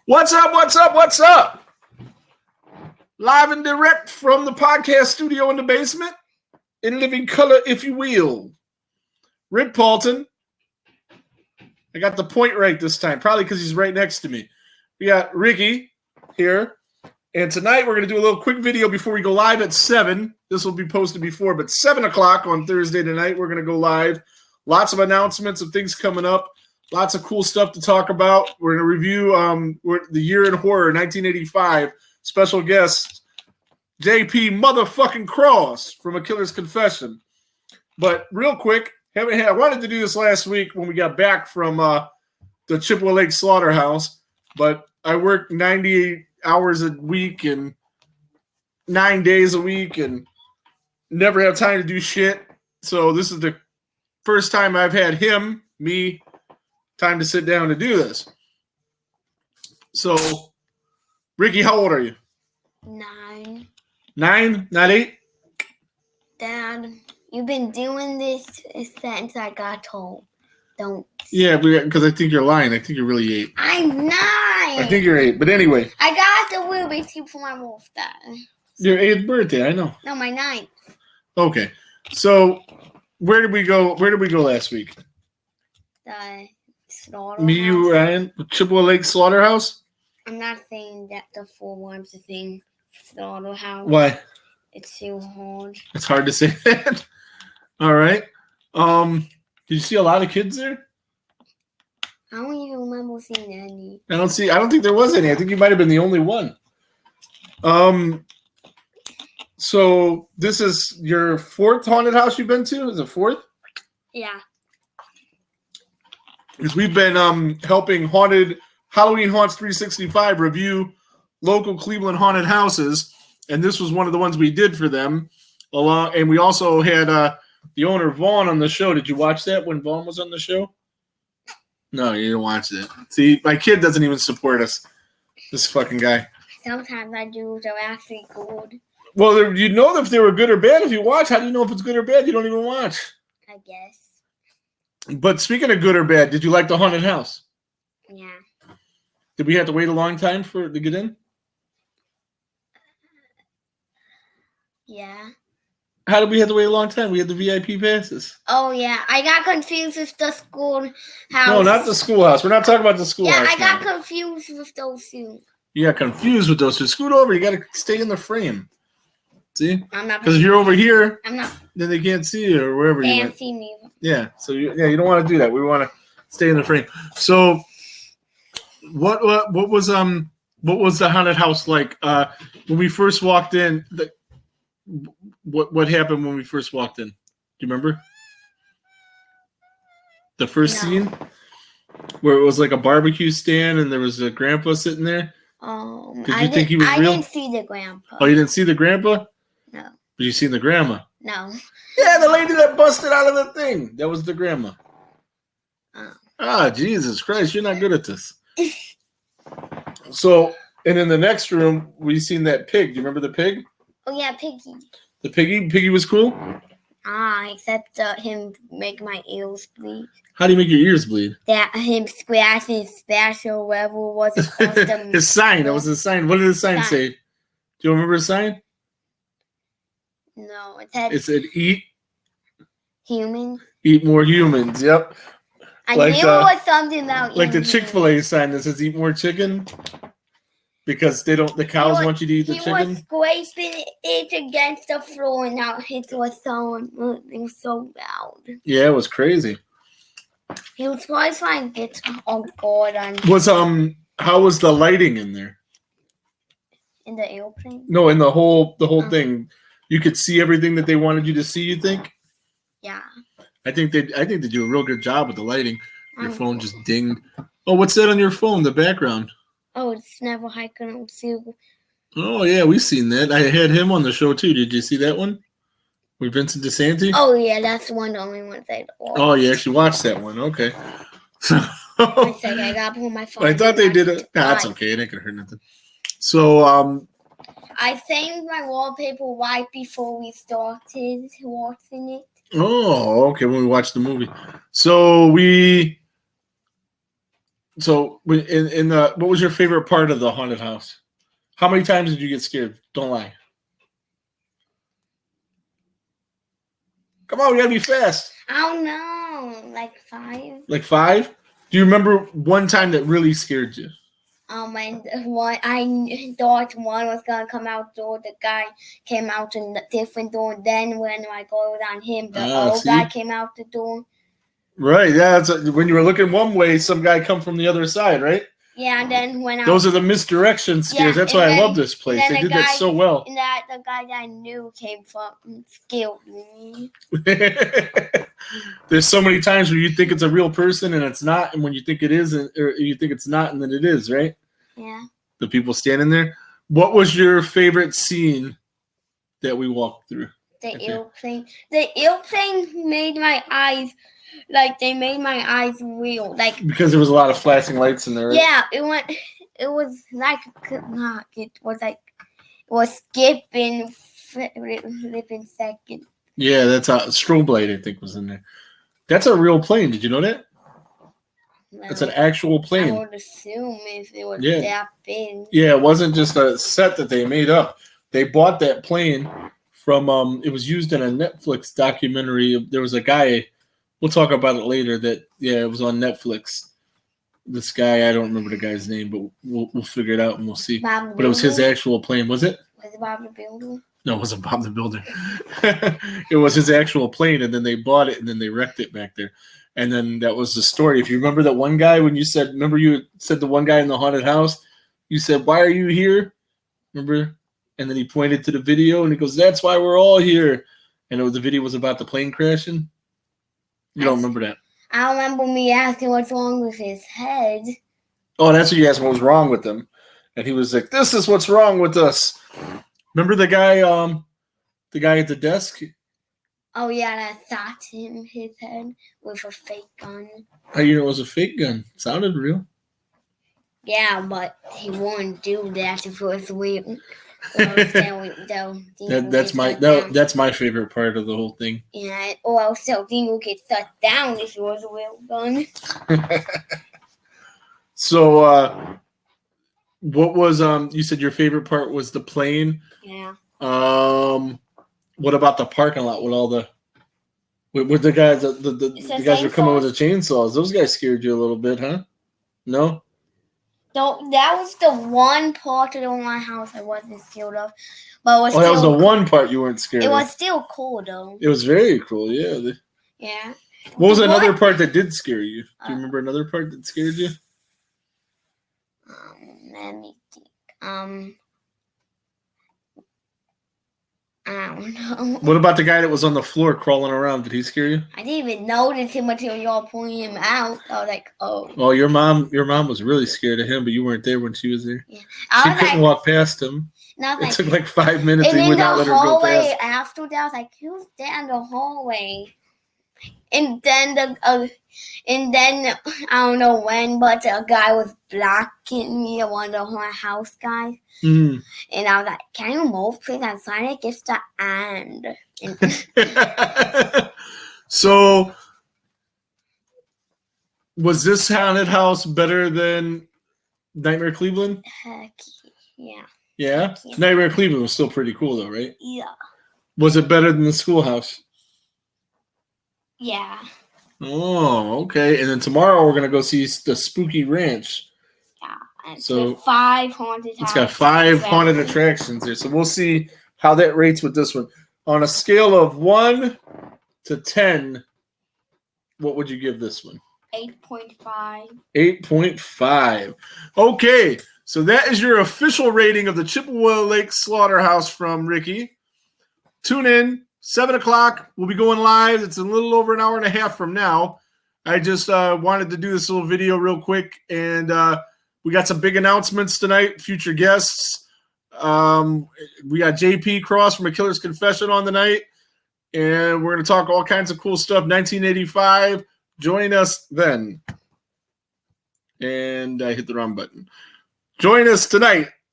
What's up? What's up? What's up? Live and direct from the podcast studio in the basement, in living color, if you will. Rick Paulton. I got the point right this time, probably because he's right next to me. We got Ricky here. And tonight we're going to do a little quick video before we go live at 7. This will be posted before, but 7 o'clock on Thursday tonight, we're going to go live. Lots of announcements of things coming up. Lots of cool stuff to talk about. We're going to review the Year in Horror, 1985. Special guest, J.P. motherfucking Cross from A Killer's Confession. But real quick, I wanted to do this last week when we got back from the Chippewa Lake Slaughterhouse, but I worked 98 hours a week and 9 days a week and never have time to do shit. So this is the first time I've had me, time to sit down to do this. So, Ricky, how old are you? 9. 9? Not 8? Dad, you've been doing this since I got home. Don't. Yeah, because I think you're lying. I think you're really 8. I'm 9. I think you're 8. But anyway. I got the Rubik's Cube for my birthday. Your 8th birthday, I know. No, my 9th. Okay. So, where did we go? Where did we go last week? The slaughterhouse. Me, you, Ryan, Chippewa Lake Slaughterhouse? I'm not saying that the 4 words thing. Slaughterhouse. Why? It's too hard. It's hard to say that. All right. Did you see a lot of kids there? I don't even remember seeing any. I don't think there was any. I think you might have been the only one. So this is your 4th haunted house you've been to? Is it 4th? Yeah. Because we've been helping Halloween Haunts 365 review local Cleveland haunted houses, and this was one of the ones we did for them. And we also had the owner Vaughn on the show. Did you watch that when Vaughn was on the show? No, you didn't watch it. See, my kid doesn't even support us. This fucking guy. Sometimes I do. They're actually good. Well, you know if they were good or bad if you watch. How do you know if it's good or bad? You don't even watch. I guess. But speaking of good or bad, did you like the haunted house? Yeah. Did we have to wait a long time to get in? Yeah. How did we have to wait a long time? We had the VIP passes. Oh, yeah. I got confused with the schoolhouse. No, not the schoolhouse. We're not talking about the schoolhouse. Yeah, I got confused with those two. You got confused with those two. Scoot over. You got to stay in the frame. See? I'm not. Because if you're over here, I'm not. then they can't see you or wherever you Can't see me. Yeah. So you don't want to do that. We want to stay in the frame. So what was the haunted house like when we first walked in? What happened when we first walked in? Do you remember? The first scene where it was like a barbecue stand and there was a grandpa sitting there. Did you think he was real? I didn't see the grandpa. Oh, you didn't see the grandpa? No. But you seen the grandma? No. Yeah, the lady that busted out of the thing. That was the grandma. Oh. Jesus Christ, you're not good at this. So, and in the next room, we seen that pig. Do you remember the pig? Oh, yeah, Piggy. The piggy? Piggy was cool? Except him make my ears bleed. How do you make your ears bleed? That him scratching special level was supposed to... His sign. That was his sign. What did his sign say? Do you remember his sign? No, it said eat humans. Eat more humans. Yep. I knew it was something about like the Chick-fil-A sign that says eat more chicken. Because the cows want you to eat the chicken. He was scraping it against the floor and now it was so loud. Yeah, it was crazy. He was probably trying to get God. How was the lighting in there? In the airplane? No, in the whole thing. You could see everything that they wanted you to see, you think? Yeah. I think they do a real good job with the lighting. Your phone just dinged. Oh, what's that on your phone? The background. Oh, it's Never Hiking on Seal. Oh, yeah, we've seen that. I had him on the show, too. Did you see that one? With Vincent DeSanti? Oh, yeah, that's the only one I watched. Oh, you actually watched that one. Okay. One second, I got to pull my phone. I thought they did it. Nah, that's okay. It ain't going to hurt nothing. So, I saved my wallpaper right before we started watching it. Oh, okay, when we watched the movie. So, So what was your favorite part of the haunted house? How many times did you get scared? Don't lie. Come on, we gotta be fast. I don't know, like 5. Like 5? Do you remember one time that really scared you? And one, I thought one was gonna come out door. The guy came out in a different door. Then when I go on him, the old guy came out the door. Right, yeah. When you were looking one way, some guy come from the other side, right? Yeah, and then when those are the misdirection scares. That's why I love this place. They did that so well. And the guy that I knew came from scared me. There's so many times where you think it's a real person and it's not, and when you think it is, or you think it's not, and then it is, right? Yeah. The people standing there. What was your favorite scene that we walked through? The airplane. The airplane made my eyes. Like, they made my eyes real. Like, because there was a lot of flashing lights in there, right? Yeah, it was like, it was skipping, flipping second. Yeah, that's a strobe light, I think, was in there. That's a real plane. Did you know that? Well, it's an actual plane. I would assume if it was that big. Yeah, it wasn't just a set that they made up. They bought that plane from, it was used in a Netflix documentary. There was a guy... We'll talk about it later. It was on Netflix. This guy, I don't remember the guy's name, but we'll figure it out and we'll see. But it was his actual plane, was it? Was it Bob the Builder? No, it wasn't Bob the Builder. It was his actual plane, and then they bought it, and then they wrecked it back there. And then that was the story. If you remember that one guy, when you said the one guy in the haunted house, you said, "Why are you here?" Remember? And then he pointed to the video, and he goes, "That's why we're all here." And the video was about the plane crashing. You don't remember that? I remember me asking what's wrong with his head. Oh, that's what you asked what was wrong with him. And he was like, "This is what's wrong with us." Remember the guy at the desk? Oh, yeah, that shot him his head with a fake gun. How you know it was a fake gun? It sounded real. Yeah, but he wouldn't do that if it was real. That's my favorite part of the whole thing. Yeah, or else the thing would get shut down if it was a real gun. So, what was you said your favorite part was the plane? Yeah. What about the parking lot with all the with the guys the guys were coming with the chainsaws? Those guys scared you a little bit, huh? No. So that was the one part of my house I wasn't scared of. But it was that was the one part you weren't scared of. It was still cool, though. It was very cool, yeah. Yeah. What was another part that did scare you? Do you remember another part that scared you? Let me think. I don't know. What about the guy that was on the floor crawling around? Did he scare you? I didn't even notice him until y'all pointed him out. I was like, oh. Well, your mom was really scared of him, but you weren't there when she was there. Yeah. She couldn't walk past him. It took like 5 minutes. And he would not let her go past. After that, I was like, who's there in the hallway? And then I don't know when, but a guy was blocking me, one of the house guys. Mm-hmm. And I was like, "Can you move, please? I'm trying to get the end." So, was this haunted house better than Nightmare Cleveland? Heck yeah. Yeah? Nightmare Cleveland was still pretty cool, though, right? Yeah. Was it better than the schoolhouse? Yeah. Oh, okay. And then tomorrow we're going to go see the Spooky Ranch. Yeah. And so 5 haunted houses. It's got 5 haunted attractions there. So we'll see how that rates with this one. On a scale of 1 to 10, what would you give this one? 8.5. 8.5. Okay. So that is your official rating of the Chippewa Lake Slaughterhouse from Ricky. Tune in. 7 o'clock. We'll be going live. It's a little over an hour and a half from now. I just wanted to do this little video real quick. And we got some big announcements tonight. Future guests. We got JP Cross from A Killer's Confession on tonight. And we're going to talk all kinds of cool stuff. 1985. Join us then. And I hit the wrong button. Join us tonight